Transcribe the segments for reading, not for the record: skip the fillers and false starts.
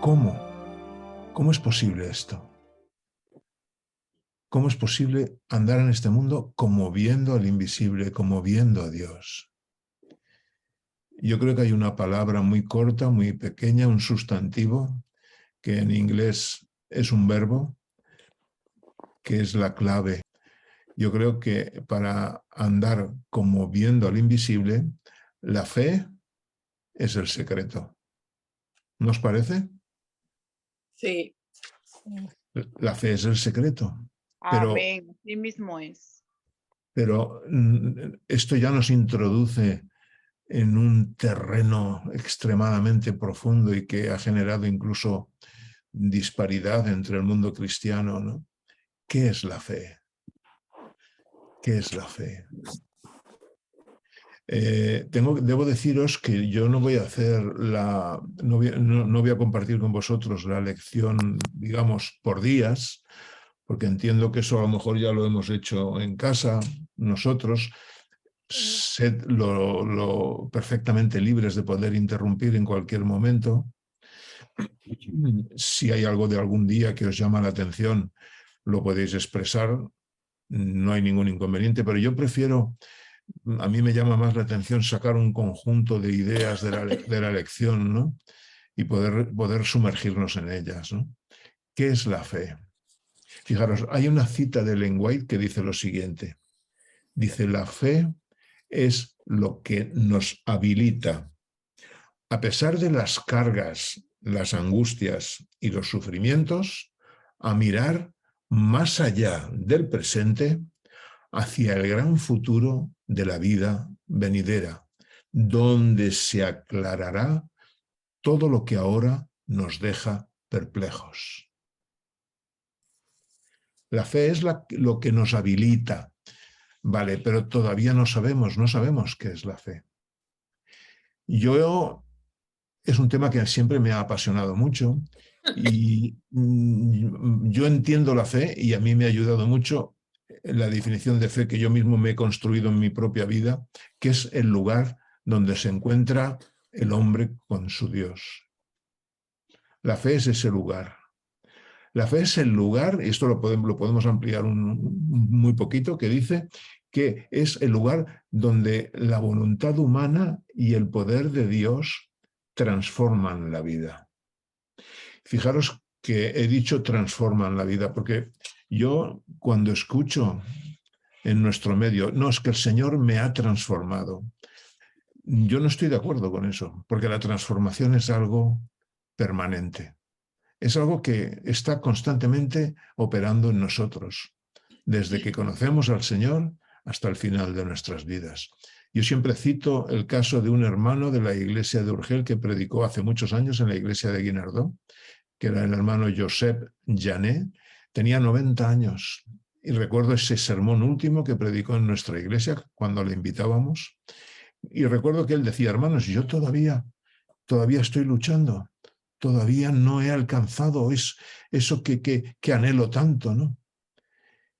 ¿cómo? ¿Cómo es posible esto? ¿Cómo es posible andar en este mundo como viendo al invisible, como viendo a Dios? Yo creo que hay una palabra muy corta, muy pequeña, un sustantivo, que en inglés es un verbo, que es la clave. Yo creo que para andar como viendo al invisible, la fe es el secreto. ¿No os parece? Sí, La fe es el secreto. Pero, amén, así mismo es. pero esto ya nos introduce en un terreno extremadamente profundo y que ha generado incluso disparidad entre el mundo cristiano, ¿no? ¿Qué es la fe? ¿Qué es la fe? Debo deciros que yo no voy a hacer no voy a compartir con vosotros la lección, digamos, por días, porque entiendo que eso a lo mejor ya lo hemos hecho en casa nosotros. Sed lo perfectamente libres de poder interrumpir en cualquier momento. Si hay algo de algún día que os llama la atención, lo podéis expresar, no hay ningún inconveniente, pero yo prefiero, a mí me llama más la atención sacar un conjunto de ideas de la lección, ¿no? Y poder sumergirnos en ellas, ¿no? ¿Qué es la fe? Fijaros, hay una cita de Ellen White que dice lo siguiente. Dice, la fe es lo que nos habilita, a pesar de las cargas, las angustias y los sufrimientos, a mirar más allá del presente hacia el gran futuro de la vida venidera, donde se aclarará todo lo que ahora nos deja perplejos. La fe es lo que nos habilita, vale, pero todavía no sabemos qué es la fe. Es un tema que siempre me ha apasionado mucho y yo entiendo la fe y a mí me ha ayudado mucho la definición de fe que yo mismo me he construido en mi propia vida, que es el lugar donde se encuentra el hombre con su Dios. La fe es ese lugar. La fe es el lugar, y esto lo podemos ampliar muy poquito, que dice que es el lugar donde la voluntad humana y el poder de Dios transforman la vida. Fijaros que he dicho transforman la vida, porque yo cuando escucho en nuestro medio, no, es que el Señor me ha transformado, yo no estoy de acuerdo con eso, porque la transformación es algo permanente. Es algo que está constantemente operando en nosotros, desde que conocemos al Señor hasta el final de nuestras vidas. Yo siempre cito el caso de un hermano de la iglesia de Urgel que predicó hace muchos años en la iglesia de Guinardó, que era el hermano Josep Jané. Tenía 90 años y recuerdo ese sermón último que predicó en nuestra iglesia cuando le invitábamos. Y recuerdo que él decía, hermanos, yo todavía estoy luchando, todavía no he alcanzado eso que anhelo tanto, ¿no?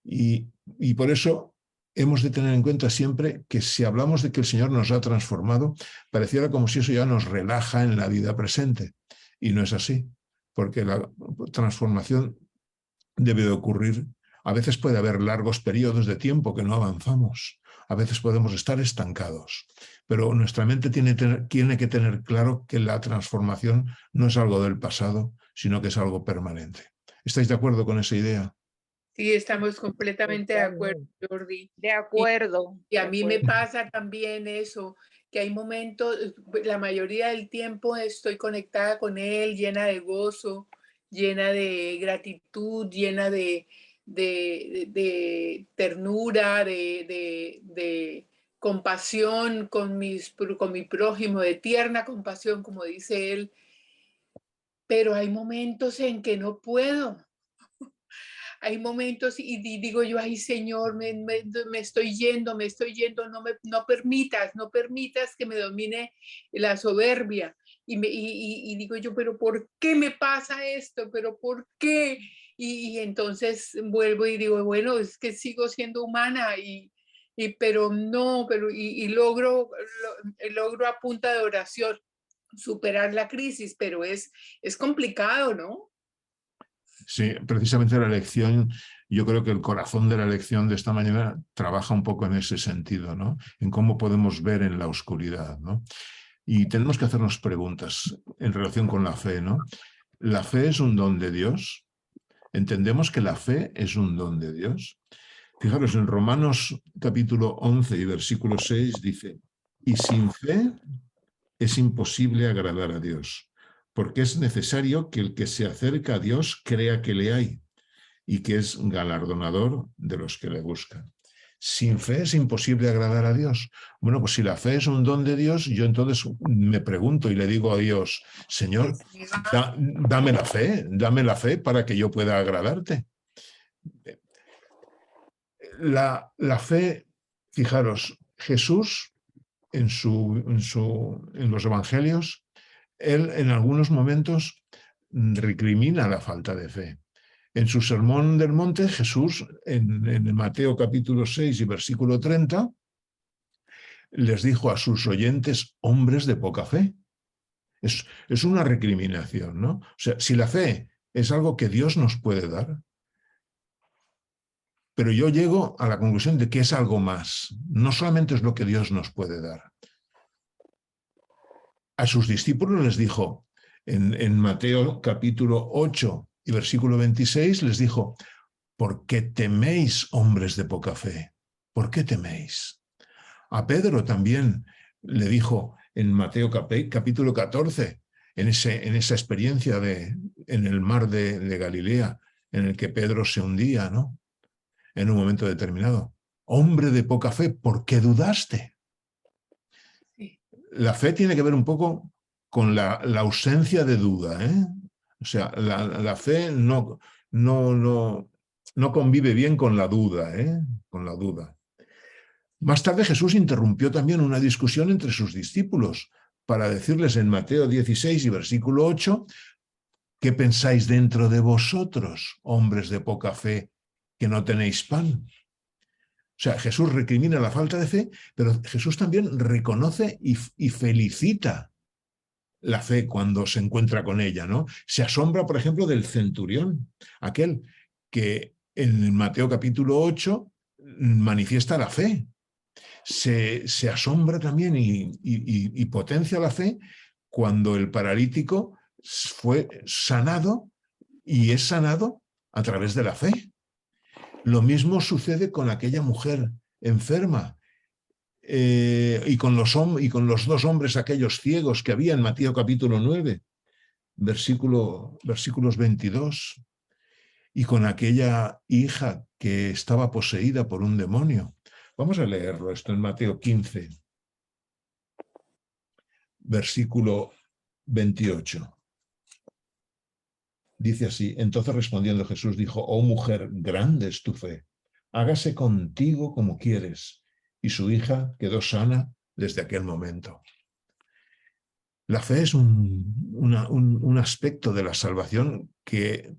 Y por eso hemos de tener en cuenta siempre que si hablamos de que el Señor nos ha transformado, pareciera como si eso ya nos relaja en la vida presente. Y no es así, porque la transformación debe de ocurrir. A veces puede haber largos periodos de tiempo que no avanzamos. A veces podemos estar estancados. Pero nuestra mente tiene que tener claro que la transformación no es algo del pasado, sino que es algo permanente. ¿Estáis de acuerdo con esa idea? Sí, estamos completamente de acuerdo, Jordi. De Y, acuerdo, y de a mí me acuerdo. pasa también eso, que hay momentos, la mayoría del tiempo estoy conectada con él, llena de gozo, llena de gratitud, llena de ternura, de compasión con mi prójimo, de tierna compasión, como dice él, pero hay momentos en que no puedo. Hay momentos y digo yo, ay Señor, me estoy yendo, no permitas, no permitas que me domine la soberbia. Y digo yo, pero ¿por qué me pasa esto? ¿Pero por qué? Y entonces vuelvo y digo, bueno, es que sigo siendo humana pero no, y logro a punta de oración superar la crisis, pero es complicado, ¿no? Sí, precisamente la lección, yo creo que el corazón de la lección de esta mañana trabaja un poco en ese sentido, ¿no? En cómo podemos ver en la oscuridad, ¿no? Y tenemos que hacernos preguntas en relación con la fe, ¿no? ¿La fe es un don de Dios? ¿Entendemos que la fe es un don de Dios? Fijaros, en Romanos capítulo 11 y versículo 6 dice, y sin fe es imposible agradar a Dios, porque es necesario que el que se acerca a Dios crea que le hay y que es galardonador de los que le buscan. Sin fe es imposible agradar a Dios. Bueno, pues si la fe es un don de Dios, yo entonces me pregunto y le digo a Dios, Señor, dame la fe para que yo pueda agradarte. La fe, fijaros, Jesús en los evangelios, él en algunos momentos recrimina la falta de fe. En su sermón del monte, Jesús, en Mateo capítulo 6 y versículo 30, les dijo a sus oyentes, hombres de poca fe. Es una recriminación, ¿no? O sea, si la fe es algo que Dios nos puede dar, pero yo llego a la conclusión de que es algo más. No solamente es lo que Dios nos puede dar. A sus discípulos les dijo, en Mateo capítulo 8 y versículo 26, les dijo, ¿por qué teméis, hombres de poca fe? ¿Por qué teméis? A Pedro también le dijo en Mateo capítulo 14, en esa experiencia en el mar de Galilea, en el que Pedro se hundía, ¿no? En un momento determinado. Hombre de poca fe, ¿por qué dudaste? Sí. La fe tiene que ver un poco con la ausencia de duda, ¿eh? O sea, la fe no convive bien con la duda, ¿eh? Con la duda. Más tarde Jesús interrumpió también una discusión entre sus discípulos para decirles en Mateo 16 y versículo 8, ¿qué pensáis dentro de vosotros, hombres de poca fe, que no tenéis pan? O sea, Jesús recrimina la falta de fe, pero Jesús también reconoce y felicita la fe cuando se encuentra con ella, ¿no? Se asombra, por ejemplo, del centurión, aquel que en Mateo capítulo 8 manifiesta la fe. Se asombra también y potencia la fe cuando el paralítico fue sanado y es sanado a través de la fe. Lo mismo sucede con aquella mujer enferma y con los dos hombres aquellos ciegos que había en Mateo capítulo 9, versículos 22, y con aquella hija que estaba poseída por un demonio. Vamos a leerlo esto en Mateo 15, versículo 28. Dice así, entonces respondiendo Jesús dijo, oh mujer, grande es tu fe, hágase contigo como quieres. Y su hija quedó sana desde aquel momento. La fe es un aspecto de la salvación que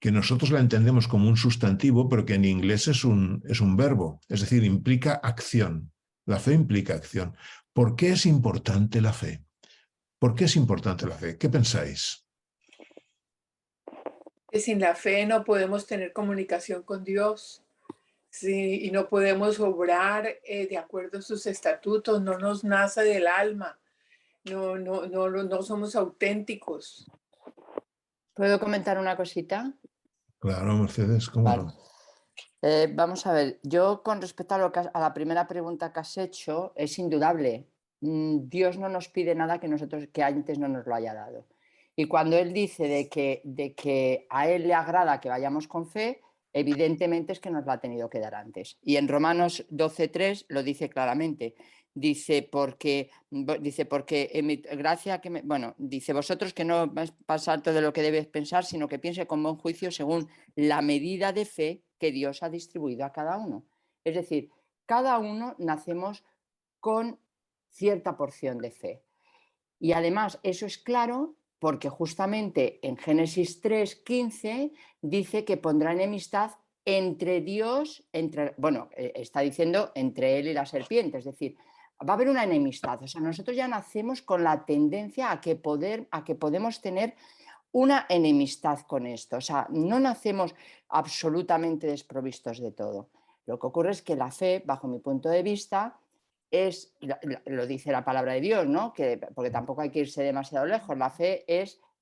nosotros la entendemos como un sustantivo, pero que en inglés es un verbo, es decir, implica acción. La fe implica acción. ¿Por qué es importante la fe? ¿Por qué es importante la fe? ¿Qué pensáis? Que sin la fe no podemos tener comunicación con Dios. Sí, y no podemos obrar de acuerdo a sus estatutos, no nos nace del alma, no somos auténticos. ¿Puedo comentar una cosita? Claro, Mercedes, ¿cómo Vale. no? Vamos a ver, yo con respecto a la primera pregunta que has hecho, es indudable. Dios no nos pide nada que antes no nos lo haya dado. Y cuando Él dice de que a Él le agrada que vayamos con fe, evidentemente es que nos lo ha tenido que dar antes. Y en Romanos 12:3 lo dice claramente. Dice, porque en mi gracia dice, vosotros que no vais a pasar todo lo que debes pensar, sino que piense con buen juicio según la medida de fe que Dios ha distribuido a cada uno. Es decir, cada uno nacemos con cierta porción de fe. Y además eso es claro porque justamente en Génesis 3:15 dice que pondrá enemistad entre Dios, está diciendo entre él y la serpiente, es decir, va a haber una enemistad. O sea, nosotros ya nacemos con la tendencia a que podemos tener una enemistad con esto. O sea, no nacemos absolutamente desprovistos de todo. Lo que ocurre es que la fe, bajo mi punto de vista, lo dice la palabra de Dios, ¿no? Porque tampoco hay que irse demasiado lejos. La fe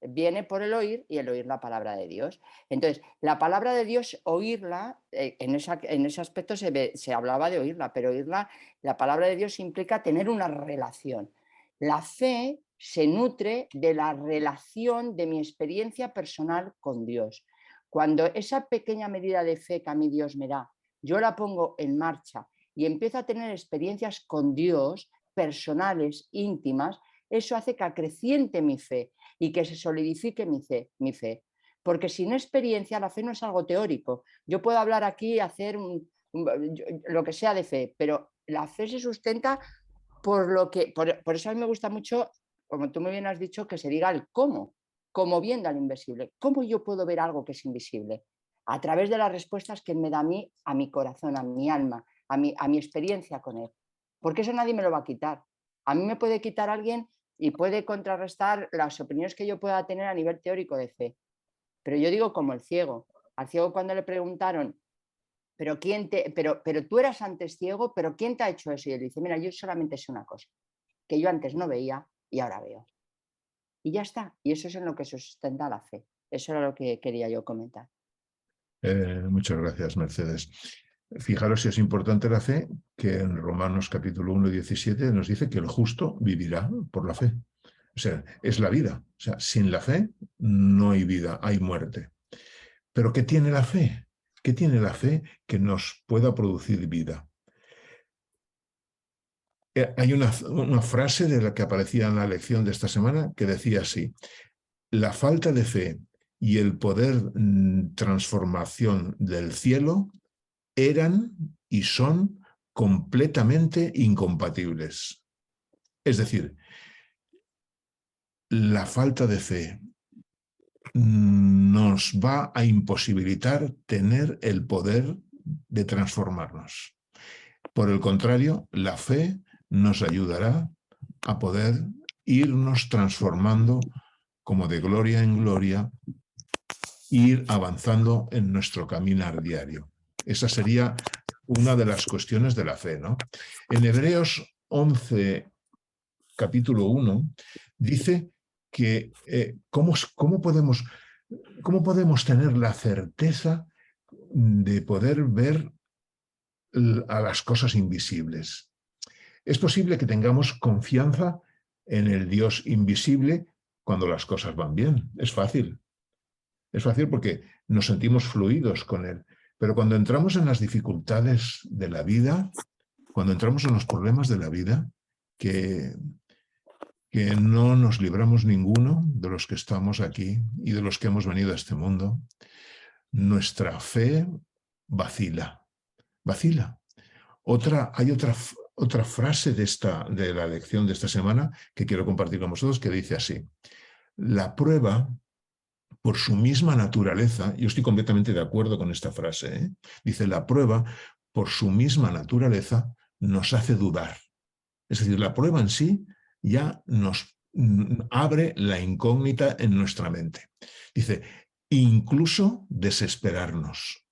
viene por el oír y el oír la palabra de Dios. Entonces, la palabra de Dios, oírla, en ese aspecto se hablaba de oírla, pero la palabra de Dios implica tener una relación. La fe se nutre de la relación de mi experiencia personal con Dios. Cuando esa pequeña medida de fe que a mí Dios me da, yo la pongo en marcha y empiezo a tener experiencias con Dios, personales, íntimas, eso hace que acreciente mi fe y que se solidifique mi fe. Porque sin experiencia la fe no es algo teórico. Yo puedo hablar aquí y hacer lo que sea de fe, pero la fe se sustenta por eso a mí me gusta mucho, como tú muy bien has dicho, que se diga el cómo, como viendo al invisible. ¿Cómo yo puedo ver algo que es invisible? A través de las respuestas que me da a mi corazón, a mi alma, a mi experiencia con él. Porque eso nadie me lo va a quitar. A mí me puede quitar alguien y puede contrarrestar las opiniones que yo pueda tener a nivel teórico de fe. Pero yo digo como el ciego. Al ciego cuando le preguntaron, pero tú eras antes ciego, pero ¿quién te ha hecho eso? Y él dice, mira, yo solamente sé una cosa, que yo antes no veía y ahora veo. Y ya está. Y eso es en lo que se sustenta la fe. Eso era lo que quería yo comentar. Muchas gracias, Mercedes. Fijaros si es importante la fe, que en Romanos capítulo 1, 17 nos dice que el justo vivirá por la fe. O sea, es la vida. O sea, sin la fe no hay vida, hay muerte. Pero ¿qué tiene la fe? ¿Qué tiene la fe que nos pueda producir vida? Hay una frase de la que aparecía en la lección de esta semana que decía así: la falta de fe y el poder transformación del cielo eran y son completamente incompatibles. Es decir, la falta de fe nos va a imposibilitar tener el poder de transformarnos. Por el contrario, la fe nos ayudará a poder irnos transformando como de gloria en gloria, ir avanzando en nuestro caminar diario. Esa sería una de las cuestiones de la fe, ¿no? En Hebreos 11, capítulo 1, dice que ¿cómo podemos tener la certeza de poder ver a las cosas invisibles? Es posible que tengamos confianza en el Dios invisible cuando las cosas van bien. Es fácil. Es fácil porque nos sentimos fluidos con Él. Pero cuando entramos en las dificultades de la vida, cuando entramos en los problemas de la vida, que no nos libramos ninguno de los que estamos aquí y de los que hemos venido a este mundo, nuestra fe vacila. Vacila. Hay otra frase de la lección de esta semana que quiero compartir con vosotros, que dice así: la prueba, por su misma naturaleza, yo estoy completamente de acuerdo con esta frase, dice, la prueba, por su misma naturaleza, nos hace dudar. Es decir, la prueba en sí ya nos abre la incógnita en nuestra mente. Dice, incluso desesperarnos,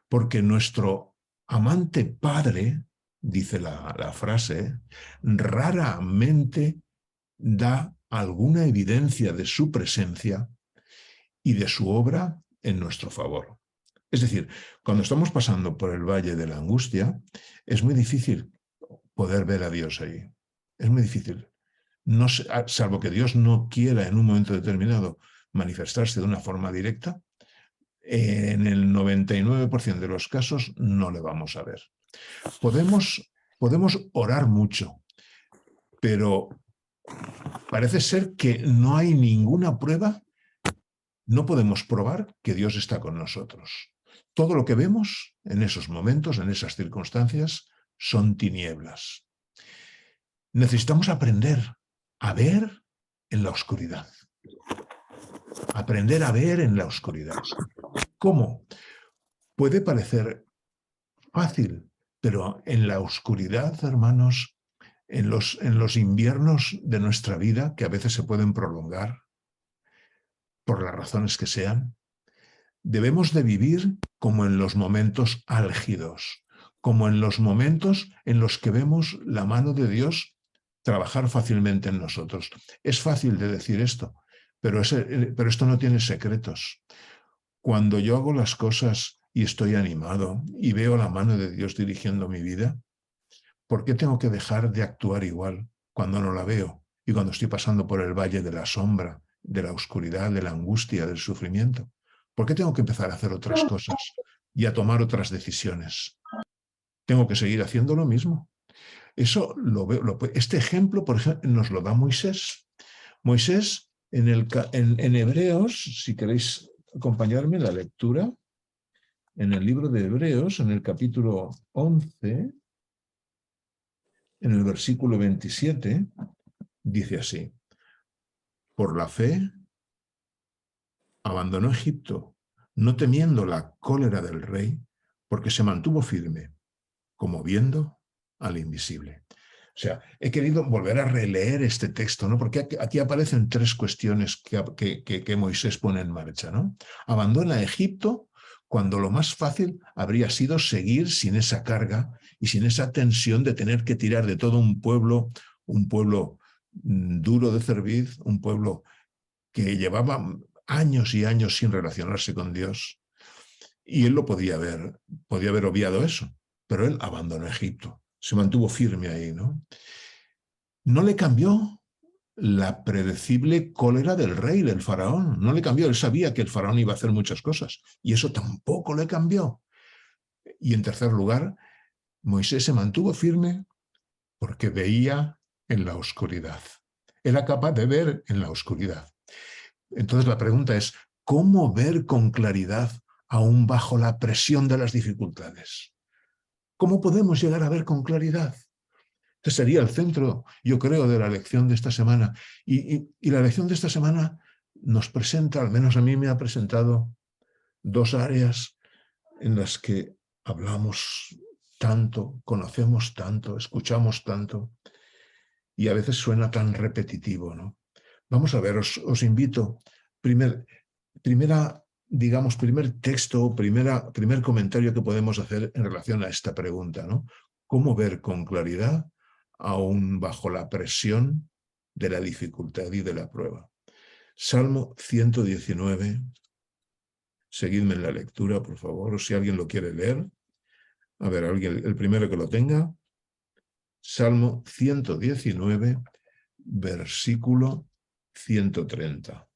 porque nuestro amante Padre, dice la frase, raramente da alguna evidencia de su presencia y de su obra en nuestro favor. Es decir, cuando estamos pasando por el valle de la angustia, es muy difícil poder ver a Dios ahí. Es muy difícil. No, salvo que Dios no quiera en un momento determinado manifestarse de una forma directa, en el 99% de los casos no le vamos a ver. Podemos orar mucho, pero parece ser que no hay ninguna prueba. No podemos probar que Dios está con nosotros. Todo lo que vemos en esos momentos, en esas circunstancias, son tinieblas. Necesitamos aprender a ver en la oscuridad. Aprender a ver en la oscuridad. ¿Cómo? Puede parecer fácil, pero en la oscuridad, hermanos, en los inviernos de nuestra vida, que a veces se pueden prolongar, por las razones que sean, debemos de vivir como en los momentos álgidos, como en los momentos en los que vemos la mano de Dios trabajar fácilmente en nosotros. Es fácil de decir esto, pero esto no tiene secretos. Cuando yo hago las cosas y estoy animado y veo la mano de Dios dirigiendo mi vida, ¿por qué tengo que dejar de actuar igual cuando no la veo y cuando estoy pasando por el valle de la sombra, de la oscuridad, de la angustia, del sufrimiento? ¿Por qué tengo que empezar a hacer otras cosas y a tomar otras decisiones? Tengo que seguir haciendo lo mismo. Eso lo veo. Este ejemplo, por ejemplo, nos lo da Moisés. Moisés, en Hebreos, si queréis acompañarme en la lectura, en el libro de Hebreos, en el capítulo 11, en el versículo 27, dice así: por la fe abandonó Egipto, no temiendo la cólera del rey, porque se mantuvo firme, como viendo al invisible. O sea, he querido volver a releer este texto, ¿no? Porque aquí aparecen tres cuestiones que Moisés pone en marcha, ¿no? Abandona Egipto cuando lo más fácil habría sido seguir sin esa carga y sin esa tensión de tener que tirar de todo un pueblo duro de cerviz, un pueblo que llevaba años y años sin relacionarse con Dios. Y él lo podía haber obviado eso, pero él abandonó Egipto, se mantuvo firme ahí, ¿no? No le cambió la predecible cólera del rey, del faraón, no le cambió, él sabía que el faraón iba a hacer muchas cosas, y eso tampoco le cambió. Y en tercer lugar, Moisés se mantuvo firme porque veía en la oscuridad. Era capaz de ver en la oscuridad. Entonces la pregunta es, ¿cómo ver con claridad aún bajo la presión de las dificultades? ¿Cómo podemos llegar a ver con claridad? Este sería el centro, yo creo, de la lección de esta semana. Y la lección de esta semana nos presenta, al menos a mí me ha presentado, dos áreas en las que hablamos tanto, conocemos tanto, escuchamos tanto, y a veces suena tan repetitivo, ¿no? Vamos a ver, os invito, primer texto, primer comentario que podemos hacer en relación a esta pregunta, ¿no? ¿Cómo ver con claridad aún bajo la presión de la dificultad y de la prueba? Salmo 119. Seguidme en la lectura, por favor, o si alguien lo quiere leer. A ver, el primero que lo tenga. Salmo 119, versículo 130.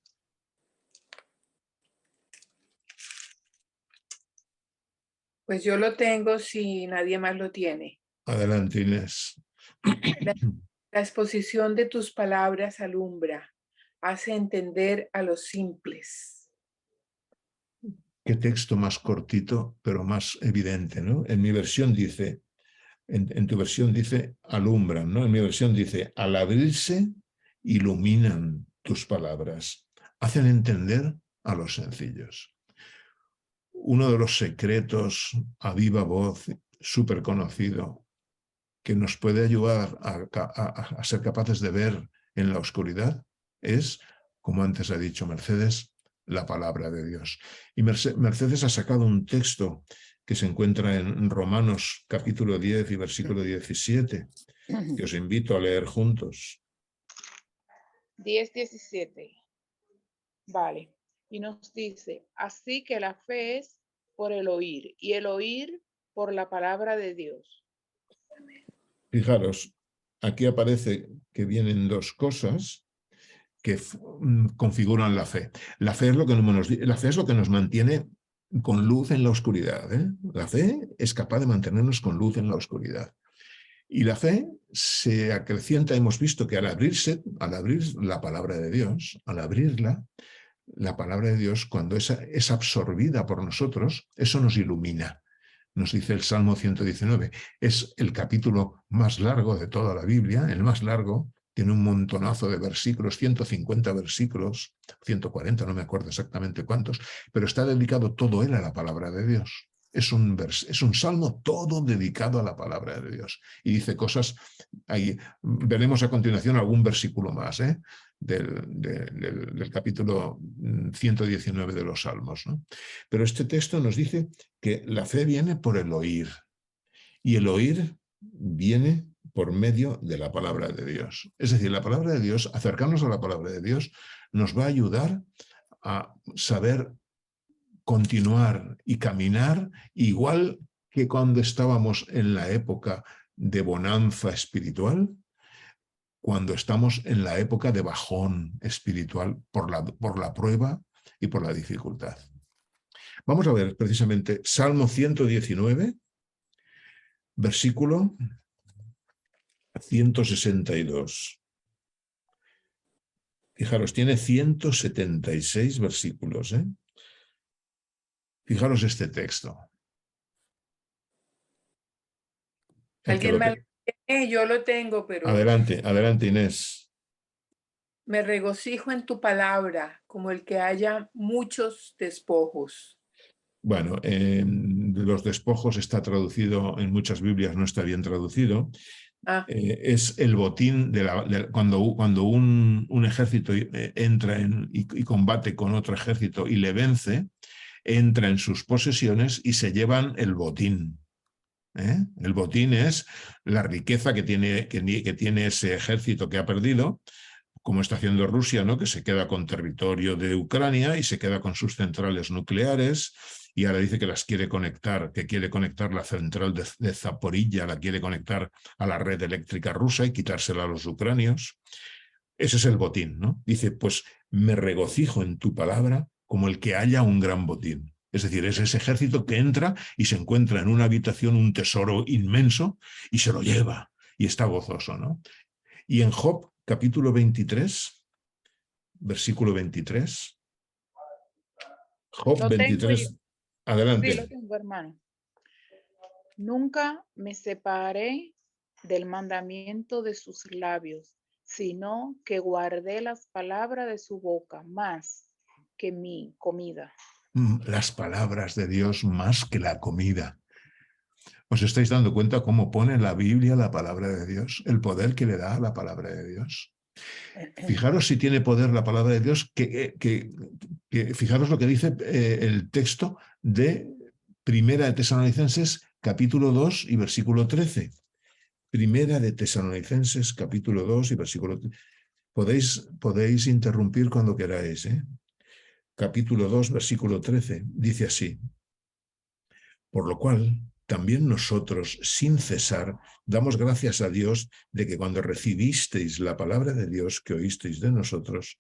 Pues yo lo tengo si nadie más lo tiene. Adelante, Inés. La exposición de tus palabras alumbra, hace entender a los simples. Qué texto más cortito, pero más evidente, ¿no? En mi versión dice, en tu versión dice alumbran, ¿no? En mi versión dice, al abrirse, iluminan tus palabras, hacen entender a los sencillos. Uno de los secretos a viva voz, súper conocido, que nos puede ayudar a ser capaces de ver en la oscuridad es, como antes ha dicho Mercedes, la palabra de Dios. Y Mercedes ha sacado un texto que se encuentra en Romanos capítulo 10 y versículo 17, que os invito a leer juntos. 10:17. Vale. Y nos dice, así que la fe es por el oír, y el oír por la palabra de Dios. Fijaros, aquí aparece que vienen dos cosas que configuran la fe. La fe es lo que nos mantiene con luz en la oscuridad, ¿eh? La fe es capaz de mantenernos con luz en la oscuridad. Y la fe se acrecienta, hemos visto que al abrir la palabra de Dios, al abrirla, la palabra de Dios, cuando es absorbida por nosotros, eso nos ilumina. Nos dice el Salmo 119. Es el capítulo más largo de toda la Biblia, el más largo. Tiene un montonazo de versículos, 150 versículos, 140, no me acuerdo exactamente cuántos, pero está dedicado todo él a la palabra de Dios. Es un salmo todo dedicado a la palabra de Dios. Y dice cosas, ahí veremos a continuación algún versículo más del capítulo 119 de los Salmos, ¿no? Pero este texto nos dice que la fe viene por el oír. Y el oír viene por medio de la palabra de Dios. Es decir, la palabra de Dios, acercarnos a la palabra de Dios, nos va a ayudar a saber continuar y caminar igual que cuando estábamos en la época de bonanza espiritual, cuando estamos en la época de bajón espiritual por la prueba y por la dificultad. Vamos a ver precisamente Salmo 119, versículo 162. Fijaros, tiene 176 versículos, ¿eh? Fijaros este texto. ¿Alguien más lo tiene? Yo lo tengo, pero... Adelante, adelante, Inés. Me regocijo en tu palabra, como el que haya muchos despojos. Bueno, los despojos está traducido en muchas Biblias, no está bien traducido. Es el botín cuando un ejército entra y combate con otro ejército y le vence, entra en sus posesiones y se llevan el botín. El botín es la riqueza que tiene ese ejército que ha perdido, como está haciendo Rusia, ¿no? Que se queda con territorio de Ucrania y se queda con sus centrales nucleares, y ahora dice que las quiere conectar, que quiere conectar la central de Zaporilla, la quiere conectar a la red eléctrica rusa y quitársela a los ucranios. Ese es el botín, ¿no? Dice, pues me regocijo en tu palabra como el que haya un gran botín. Es decir, es ese ejército que entra y se encuentra en una habitación un tesoro inmenso y se lo lleva y está gozoso, ¿no? Y en Job, capítulo 23, versículo 23. Job 23. Adelante. Sí, lo tengo, hermano. Nunca me separé del mandamiento de sus labios, sino que guardé las palabras de su boca más que mi comida. Las palabras de Dios más que la comida. ¿Os estáis dando cuenta cómo pone la Biblia la palabra de Dios? El poder que le da a la palabra de Dios. Fijaros si tiene poder la palabra de Dios, fijaros lo que dice el texto de Primera de Tesalonicenses, capítulo 2 y versículo 13. Primera de Tesalonicenses, capítulo 2 y versículo 13. Podéis interrumpir cuando queráis, ¿eh? Capítulo 2, versículo 13. Dice así: por lo cual, también nosotros, sin cesar, damos gracias a Dios de que cuando recibisteis la palabra de Dios que oísteis de nosotros,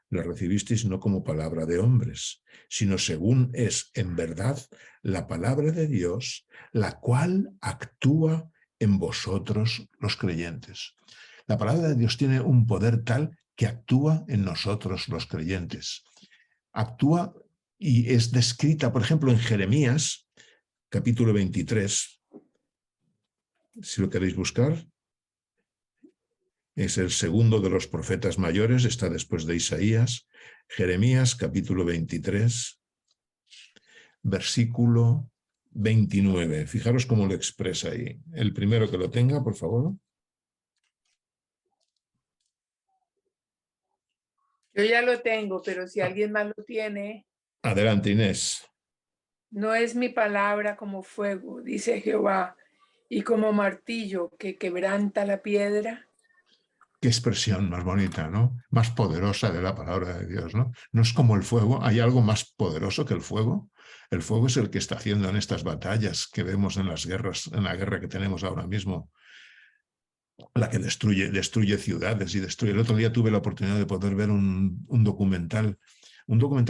la recibisteis no como palabra de hombres, sino según es en verdad la palabra de Dios, la cual actúa en vosotros los creyentes. La palabra de Dios tiene un poder tal que actúa en nosotros los creyentes. Actúa y es descrita, por ejemplo, en Jeremías, capítulo 23, si lo queréis buscar. Es el segundo de los profetas mayores, está después de Isaías. Jeremías, capítulo 23, versículo 29. Fijaros cómo lo expresa ahí. El primero que lo tenga, por favor. Yo ya lo tengo, pero si alguien más lo tiene. Adelante, Inés. No es mi palabra como fuego, dice Jehová, y como martillo que quebranta la piedra. Qué expresión más bonita, ¿no? Más poderosa de la palabra de Dios, ¿no? No es como el fuego. ¿Hay algo más poderoso que el fuego? El fuego es el que está haciendo en estas batallas que vemos en las guerras, en la guerra que tenemos ahora mismo, la que destruye ciudades y destruye. El otro día tuve la oportunidad de poder ver un documental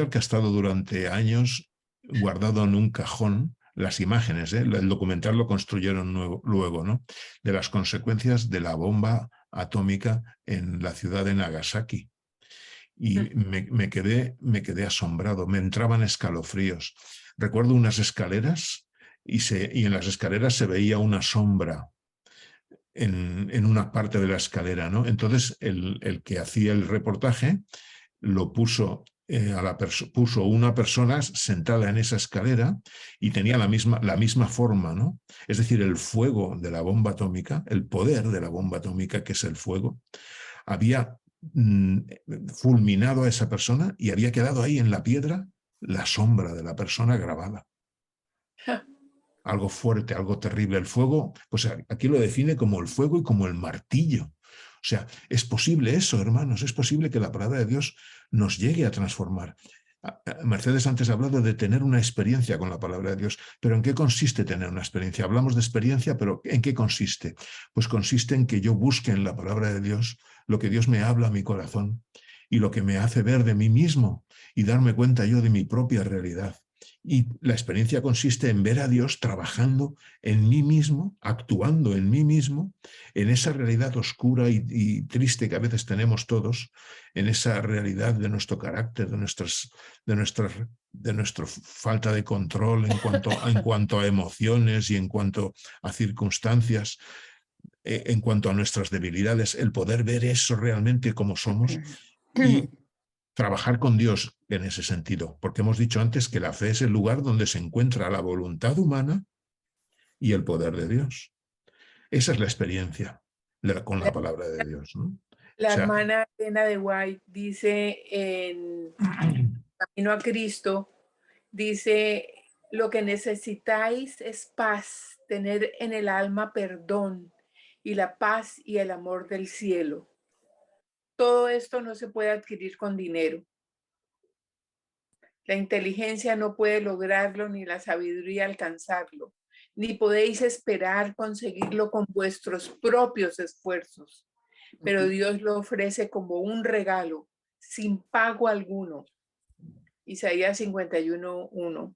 que ha estado durante años guardado en un cajón, las imágenes, el documental lo construyeron luego, ¿no? De las consecuencias de la bomba atómica en la ciudad de Nagasaki. Y me quedé asombrado, me entraban escalofríos. Recuerdo unas escaleras y en las escaleras se veía una sombra en una parte de la escalera, ¿no? Entonces el que hacía el reportaje lo puso puso una persona sentada en esa escalera y tenía la misma forma, ¿no? Es decir, el fuego de la bomba atómica, el poder de la bomba atómica, que es el fuego, había fulminado a esa persona y había quedado ahí en la piedra la sombra de la persona grabada. Algo fuerte, algo terrible. El fuego, pues aquí lo define como el fuego y como el martillo. O sea, es posible eso, hermanos, es posible que la palabra de Dios nos llegue a transformar. Mercedes antes ha hablado de tener una experiencia con la palabra de Dios, pero ¿en qué consiste tener una experiencia? Hablamos de experiencia, pero ¿en qué consiste? Pues consiste en que yo busque en la palabra de Dios lo que Dios me habla a mi corazón y lo que me hace ver de mí mismo y darme cuenta yo de mi propia realidad. Y la experiencia consiste en ver a Dios trabajando en mí mismo, actuando en mí mismo, en esa realidad oscura y triste que a veces tenemos todos, en esa realidad de nuestro carácter, de nuestra falta de control en cuanto a emociones y en cuanto a circunstancias, en cuanto a nuestras debilidades, el poder ver eso realmente como somos y trabajar con Dios en ese sentido, porque hemos dicho antes que la fe es el lugar donde se encuentra la voluntad humana y el poder de Dios. Esa es la experiencia con la palabra de Dios, ¿no? La hermana Elena de White dice en Camino a Cristo, dice, lo que necesitáis es paz, tener en el alma perdón y la paz y el amor del cielo. Todo esto no se puede adquirir con dinero. La inteligencia no puede lograrlo, ni la sabiduría alcanzarlo, ni podéis esperar conseguirlo con vuestros propios esfuerzos. Pero Dios lo ofrece como un regalo, sin pago alguno. Isaías 51:1.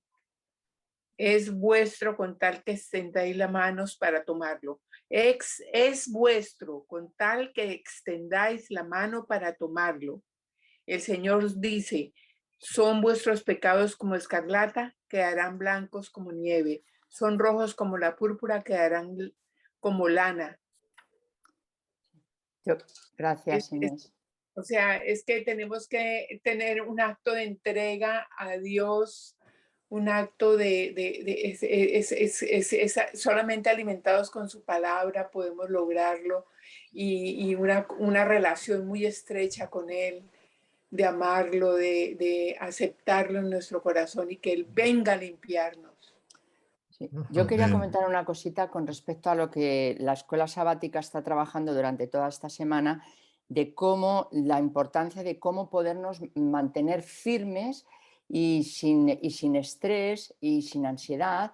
Es vuestro con tal que extendáis las manos para tomarlo. Es vuestro con tal que extendáis la mano para tomarlo. El Señor dice, son vuestros pecados como escarlata, quedarán blancos como nieve. Son rojos como la púrpura, quedarán como lana. Gracias, Inés. O sea, es que tenemos que tener un acto de entrega a Dios, un acto solamente alimentados con su palabra podemos lograrlo y una relación muy estrecha con Él, de amarlo, de aceptarlo en nuestro corazón y que Él venga a limpiarnos. Sí. Yo quería comentar una cosita con respecto a lo que la escuela sabática está trabajando durante toda esta semana, de cómo la importancia de cómo podernos mantener firmes y sin estrés y sin ansiedad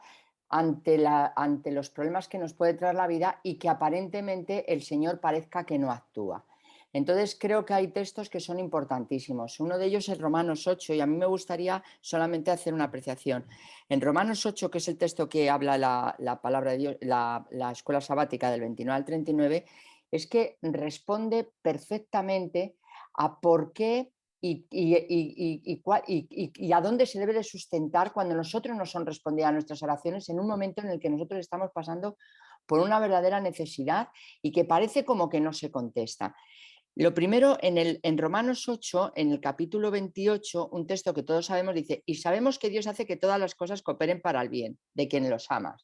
ante los problemas que nos puede traer la vida y que aparentemente el Señor parezca que no actúa. Entonces creo que hay textos que son importantísimos. Uno de ellos es Romanos 8 y a mí me gustaría solamente hacer una apreciación. En Romanos 8, que es el texto que habla la palabra de Dios, la escuela sabática del 29 al 39, es que responde perfectamente a por qué y a dónde se debe de sustentar cuando nosotros no son respondidas a nuestras oraciones en un momento en el que nosotros estamos pasando por una verdadera necesidad y que parece como que no se contesta. Lo primero, en Romanos 8, en el capítulo 28, un texto que todos sabemos dice, y sabemos que Dios hace que todas las cosas cooperen para el bien de quien los ama.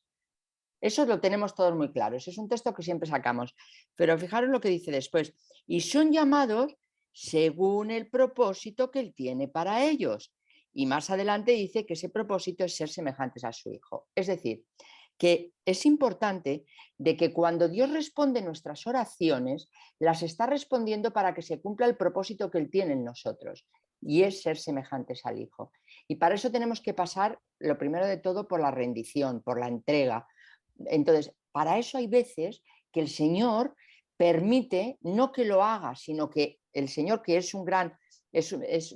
Eso lo tenemos todos muy claro, ese es un texto que siempre sacamos. Pero fijaros lo que dice después, y son llamados según el propósito que Él tiene para ellos. Y más adelante dice que ese propósito es ser semejantes a su Hijo. Es decir, que es importante de que cuando Dios responde nuestras oraciones, las está respondiendo para que se cumpla el propósito que Él tiene en nosotros, y es ser semejantes al Hijo. Y para eso tenemos que pasar, lo primero de todo, por la rendición, por la entrega. Entonces, para eso hay veces que el Señor permite, no que lo haga, sino que el Señor, que es un gran,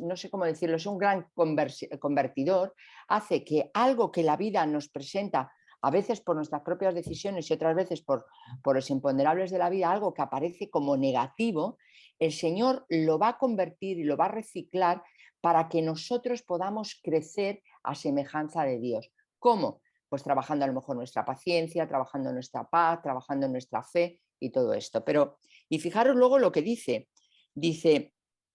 no sé cómo decirlo, es un gran convertidor, hace que algo que la vida nos presenta, a veces por nuestras propias decisiones y otras veces por los imponderables de la vida, algo que aparece como negativo, el Señor lo va a convertir y lo va a reciclar para que nosotros podamos crecer a semejanza de Dios. ¿Cómo? Pues trabajando a lo mejor nuestra paciencia, trabajando en nuestra paz, trabajando en nuestra fe y todo esto. Pero, y fijaros luego lo que dice,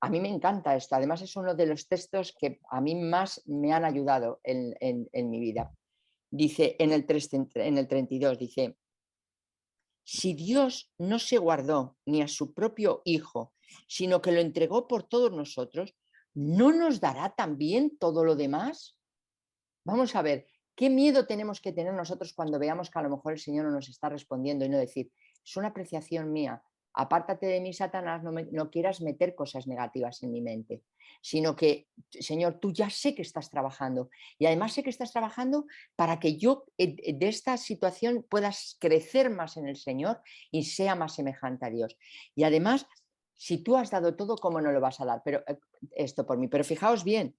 A mí me encanta esto. Además, es uno de los textos que a mí más me han ayudado en mi vida. Dice en el 32, dice, si Dios no se guardó ni a su propio Hijo, sino que lo entregó por todos nosotros, ¿no nos dará también todo lo demás? Vamos a ver, ¿qué miedo tenemos que tener nosotros cuando veamos que a lo mejor el Señor no nos está respondiendo y no decir, es una apreciación mía, apártate de mí, Satanás, no quieras meter cosas negativas en mi mente, sino que, Señor, tú ya sé que estás trabajando y además sé que estás trabajando para que yo de esta situación puedas crecer más en el Señor y sea más semejante a Dios. Y además, si tú has dado todo, ¿cómo no lo vas a dar? Pero esto por mí. Pero fijaos bien,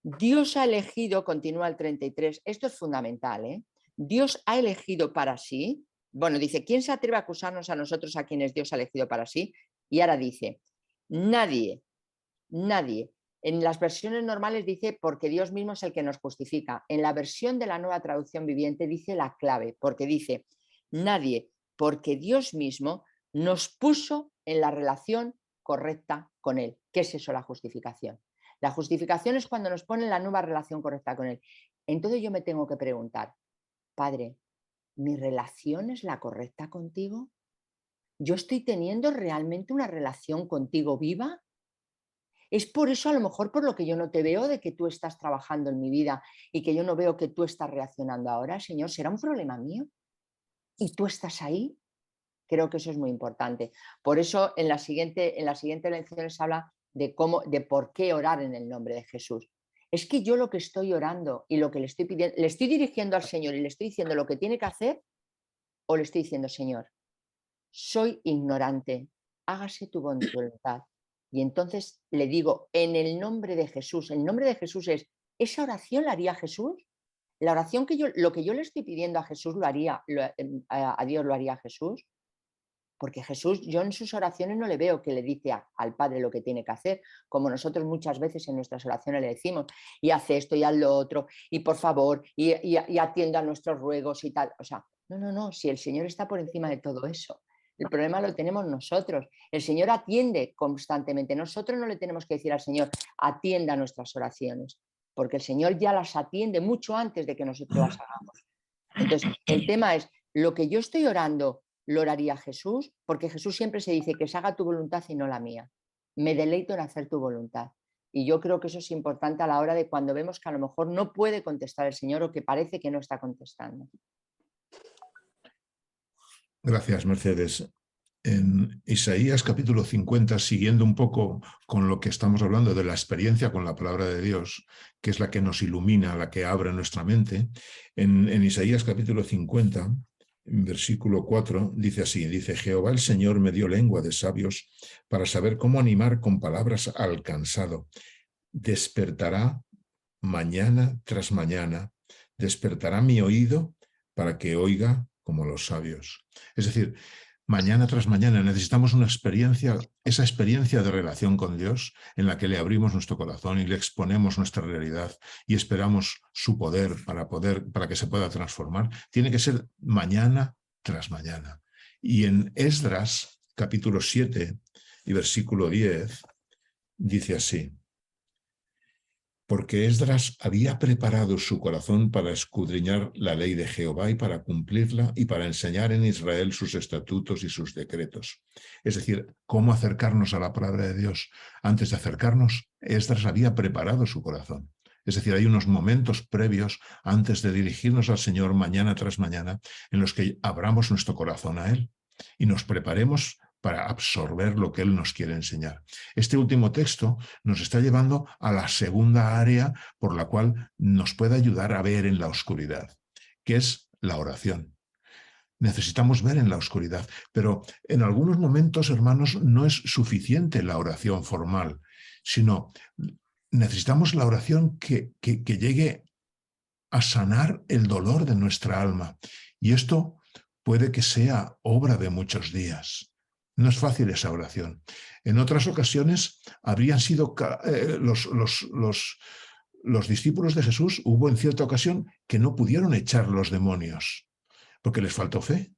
Dios ha elegido, continúa el 33, esto es fundamental, ¿eh? Dios ha elegido para sí, bueno, dice, ¿quién se atreve a acusarnos a nosotros a quienes Dios ha elegido para sí? Y ahora dice, nadie. En las versiones normales dice, porque Dios mismo es el que nos justifica. En la versión de la Nueva Traducción Viviente dice la clave, porque dice, nadie, porque Dios mismo nos puso en la relación correcta con Él. ¿Qué es eso, la justificación? La justificación es cuando nos pone en la nueva relación correcta con Él. Entonces yo me tengo que preguntar, Padre, ¿mi relación es la correcta contigo? ¿Yo estoy teniendo realmente una relación contigo viva? Es por eso a lo mejor por lo que yo no te veo de que tú estás trabajando en mi vida y que yo no veo que tú estás reaccionando ahora, Señor, ¿será un problema mío? ¿Y tú estás ahí? Creo que eso es muy importante. Por eso en la siguiente lección se habla de por qué orar en el nombre de Jesús. Es que yo lo que estoy orando y lo que le estoy pidiendo, le estoy dirigiendo al Señor y le estoy diciendo lo que tiene que hacer, o le estoy diciendo, Señor, soy ignorante, hágase tu voluntad. Y entonces le digo, en el nombre de Jesús, el nombre de Jesús es, ¿esa oración la haría Jesús? La oración lo que yo le estoy pidiendo a Jesús a Dios lo haría Jesús. Porque Jesús, yo en sus oraciones no le veo que le dice al Padre lo que tiene que hacer, como nosotros muchas veces en nuestras oraciones le decimos, y hace esto y haz lo otro, y por favor, y atienda a nuestros ruegos y tal. O sea, no, si el Señor está por encima de todo eso. El problema lo tenemos nosotros. El Señor atiende constantemente. Nosotros no le tenemos que decir al Señor, atienda nuestras oraciones, porque el Señor ya las atiende mucho antes de que nosotros las hagamos. Entonces, el tema es, lo que yo estoy orando, ¿lo oraría Jesús? Porque Jesús siempre se dice que se haga tu voluntad y no la mía. Me deleito en hacer tu voluntad. Y yo creo que eso es importante a la hora de cuando vemos que a lo mejor no puede contestar el Señor o que parece que no está contestando. Gracias, Mercedes. En Isaías capítulo 50, siguiendo un poco con lo que estamos hablando de la experiencia con la palabra de Dios, que es la que nos ilumina, la que abre nuestra mente, en Isaías capítulo 50, en versículo 4, dice así, dice, Jehová el Señor me dio lengua de sabios para saber cómo animar con palabras al cansado. Despertará mañana tras mañana, despertará mi oído para que oiga como los sabios. Es decir, mañana tras mañana necesitamos una experiencia, esa experiencia de relación con Dios en la que le abrimos nuestro corazón y le exponemos nuestra realidad y esperamos su poder para que se pueda transformar. Tiene que ser mañana tras mañana. Y en Esdras, capítulo 7 y versículo 10, dice así, porque Esdras había preparado su corazón para escudriñar la ley de Jehová y para cumplirla y para enseñar en Israel sus estatutos y sus decretos. Es decir, cómo acercarnos a la palabra de Dios. Antes de acercarnos, Esdras había preparado su corazón. Es decir, hay unos momentos previos antes de dirigirnos al Señor mañana tras mañana en los que abramos nuestro corazón a Él y nos preparemos para absorber lo que Él nos quiere enseñar. Este último texto nos está llevando a la segunda área por la cual nos puede ayudar a ver en la oscuridad, que es la oración. Necesitamos ver en la oscuridad, pero en algunos momentos, hermanos, no es suficiente la oración formal, sino necesitamos la oración que llegue a sanar el dolor de nuestra alma. Y esto puede que sea obra de muchos días. No es fácil esa oración. En otras ocasiones habrían sido los discípulos de Jesús, hubo en cierta ocasión que no pudieron echar los demonios porque les faltó fe.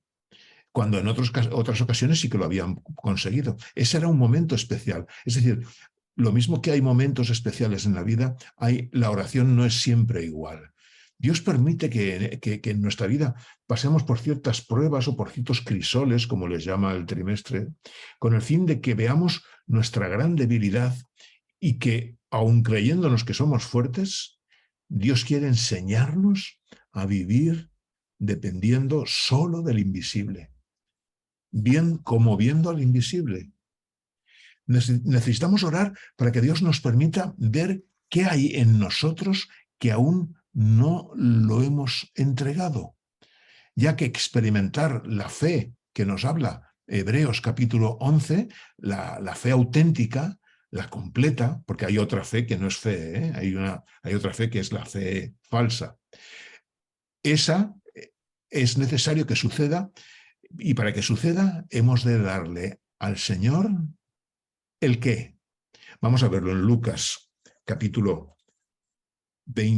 cuando en otras ocasiones sí que lo habían conseguido. Ese era un momento especial. Es decir, lo mismo que hay momentos especiales en la vida, la oración no es siempre igual. Dios permite que en nuestra vida pasemos por ciertas pruebas o por ciertos crisoles, como les llama el trimestre, con el fin de que veamos nuestra gran debilidad y que, aun creyéndonos que somos fuertes, Dios quiere enseñarnos a vivir dependiendo solo del invisible, bien como viendo al invisible. Necesitamos orar para que Dios nos permita ver qué hay en nosotros que aún no lo hemos entregado, ya que experimentar la fe que nos habla Hebreos capítulo 11, la fe auténtica, la completa, porque hay otra fe que no es fe, ¿eh? Hay otra fe que es la fe falsa. Esa es necesario que suceda, y para que suceda hemos de darle al Señor ¿el qué? Vamos a verlo en Lucas, capítulo 10.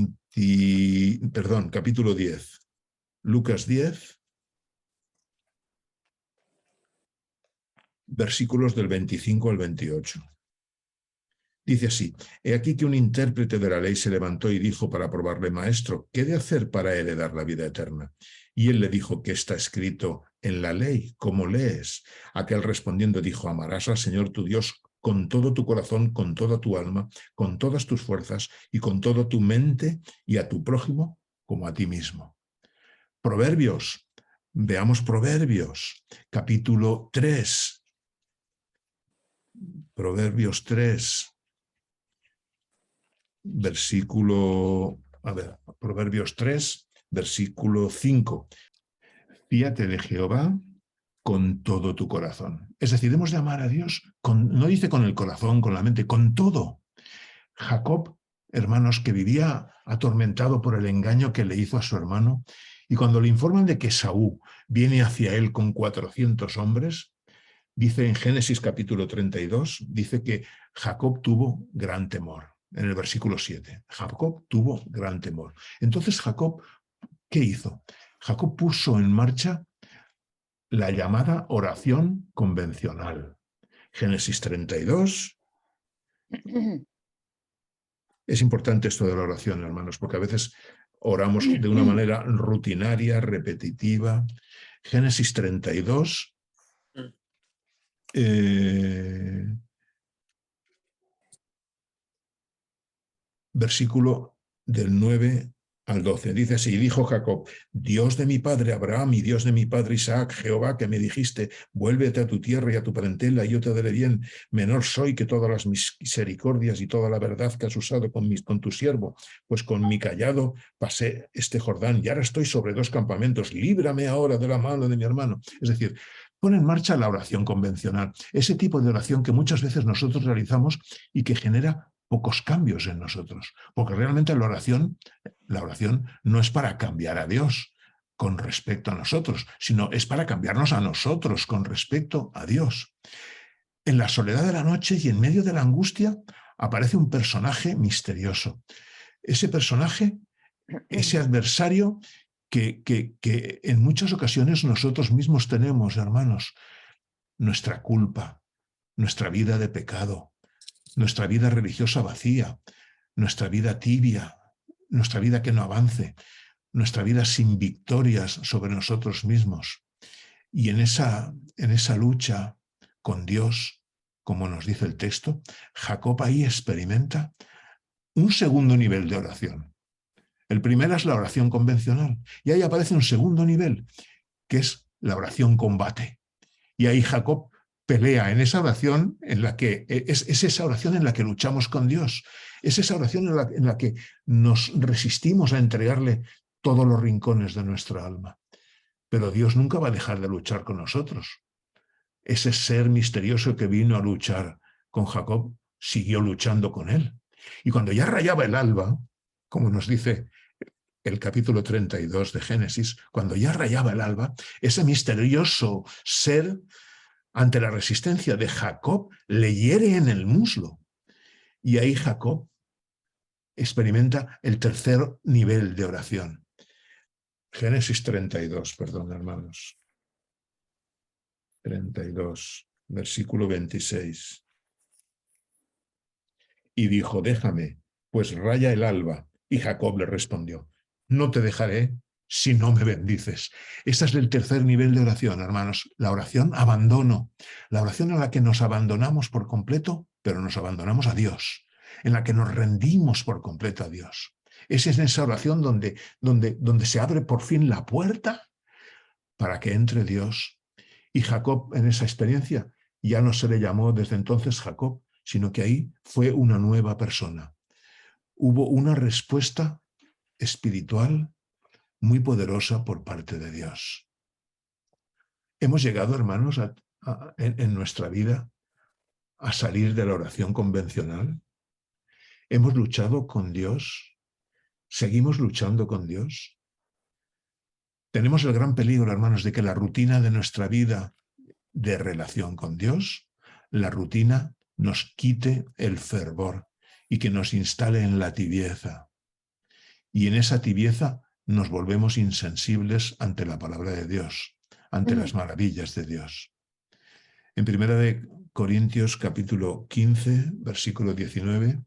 Lucas 10, versículos del 25 al 28. Dice así: he aquí que un intérprete de la ley se levantó y dijo para probarle: Maestro, ¿qué he de hacer para heredar la vida eterna? Y él le dijo: ¿qué está escrito en la ley? ¿Cómo lees? Aquel respondiendo dijo: amarás al Señor tu Dios con todo tu corazón, con toda tu alma, con todas tus fuerzas y con toda tu mente, y a tu prójimo como a ti mismo. Proverbios. Veamos Proverbios, capítulo 3. Proverbios 3, Proverbios 3, versículo 5. Fíate de Jehová con todo tu corazón. Es decir, hemos de amar a Dios, no dice con el corazón, con la mente, con todo. Jacob, hermanos, que vivía atormentado por el engaño que le hizo a su hermano, y cuando le informan de que Esaú viene hacia él con 400 hombres, dice en Génesis capítulo 32, dice que Jacob tuvo gran temor. En el versículo 7, Jacob tuvo gran temor. Entonces Jacob, ¿qué hizo? Jacob puso en marcha la llamada oración convencional. Génesis 32. Es importante esto de la oración, hermanos, porque a veces oramos de una manera rutinaria, repetitiva. Génesis 32. Versículo del 9 al 12. Dice así: dijo Jacob: Dios de mi padre Abraham y Dios de mi padre Isaac, Jehová, que me dijiste: vuélvete a tu tierra y a tu parentela, y yo te daré bien. Menor soy que todas las misericordias y toda la verdad que has usado con tu siervo, pues con mi cayado pasé este Jordán, y ahora estoy sobre 2 campamentos. Líbrame ahora de la mano de mi hermano. Es decir, pone en marcha la oración convencional, ese tipo de oración que muchas veces nosotros realizamos y que genera pocos cambios en nosotros, porque realmente la oración no es para cambiar a Dios con respecto a nosotros, sino es para cambiarnos a nosotros con respecto a Dios. En la soledad de la noche y en medio de la angustia aparece un personaje misterioso. Ese personaje, ese adversario que en muchas ocasiones nosotros mismos tenemos, hermanos, nuestra culpa, nuestra vida de pecado, nuestra vida religiosa vacía, nuestra vida tibia, nuestra vida que no avance, nuestra vida sin victorias sobre nosotros mismos. Y en esa lucha con Dios, como nos dice el texto, Jacob ahí experimenta un segundo nivel de oración. El primero es la oración convencional, y ahí aparece un segundo nivel, que es la oración combate. Y ahí Jacob pelea en esa oración en la que es esa oración en la que luchamos con Dios, es esa oración en la que nos resistimos a entregarle todos los rincones de nuestra alma. Pero Dios nunca va a dejar de luchar con nosotros. Ese ser misterioso que vino a luchar con Jacob siguió luchando con él. Y cuando ya rayaba el alba, como nos dice el capítulo 32 de Génesis, cuando ya rayaba el alba, ese misterioso ser, ante la resistencia de Jacob, le hiere en el muslo. Y ahí Jacob experimenta el tercer nivel de oración. Génesis 32, perdón, hermanos. 32, versículo 26. Y dijo, déjame, pues raya el alba. Y Jacob le respondió, no te dejaré si no me bendices. Ese es el tercer nivel de oración, hermanos. La oración abandono. La oración en la que nos abandonamos por completo, pero nos abandonamos a Dios. En la que nos rendimos por completo a Dios. Es en esa oración donde se abre por fin la puerta para que entre Dios. Y Jacob, en esa experiencia, ya no se le llamó desde entonces Jacob, sino que ahí fue una nueva persona. Hubo una respuesta espiritual muy poderosa por parte de Dios. Hemos llegado, hermanos, en nuestra vida a salir de la oración convencional. Hemos luchado con Dios. Seguimos luchando con Dios. Tenemos el gran peligro, hermanos, de que la rutina de nuestra vida de relación con Dios, la rutina nos quite el fervor y que nos instale en la tibieza. Y en esa tibieza nos volvemos insensibles ante la palabra de Dios, ante las maravillas de Dios. En 1 Corintios capítulo 15, versículo 19,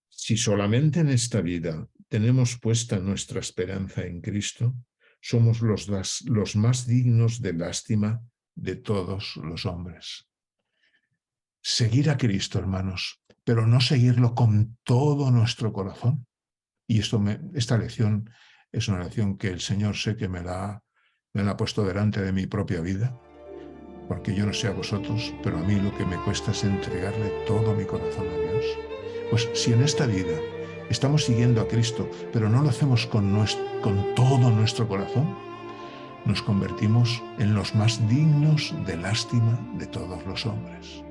si solamente en esta vida tenemos puesta nuestra esperanza en Cristo, somos los más dignos de lástima de todos los hombres. Seguir a Cristo, hermanos, pero no seguirlo con todo nuestro corazón. Y esta lección es una lección que el Señor sé que me la ha puesto delante de mi propia vida, porque yo no sé a vosotros, pero a mí lo que me cuesta es entregarle todo mi corazón a Dios. Pues si en esta vida estamos siguiendo a Cristo, pero no lo hacemos con todo nuestro corazón, nos convertimos en los más dignos de lástima de todos los hombres.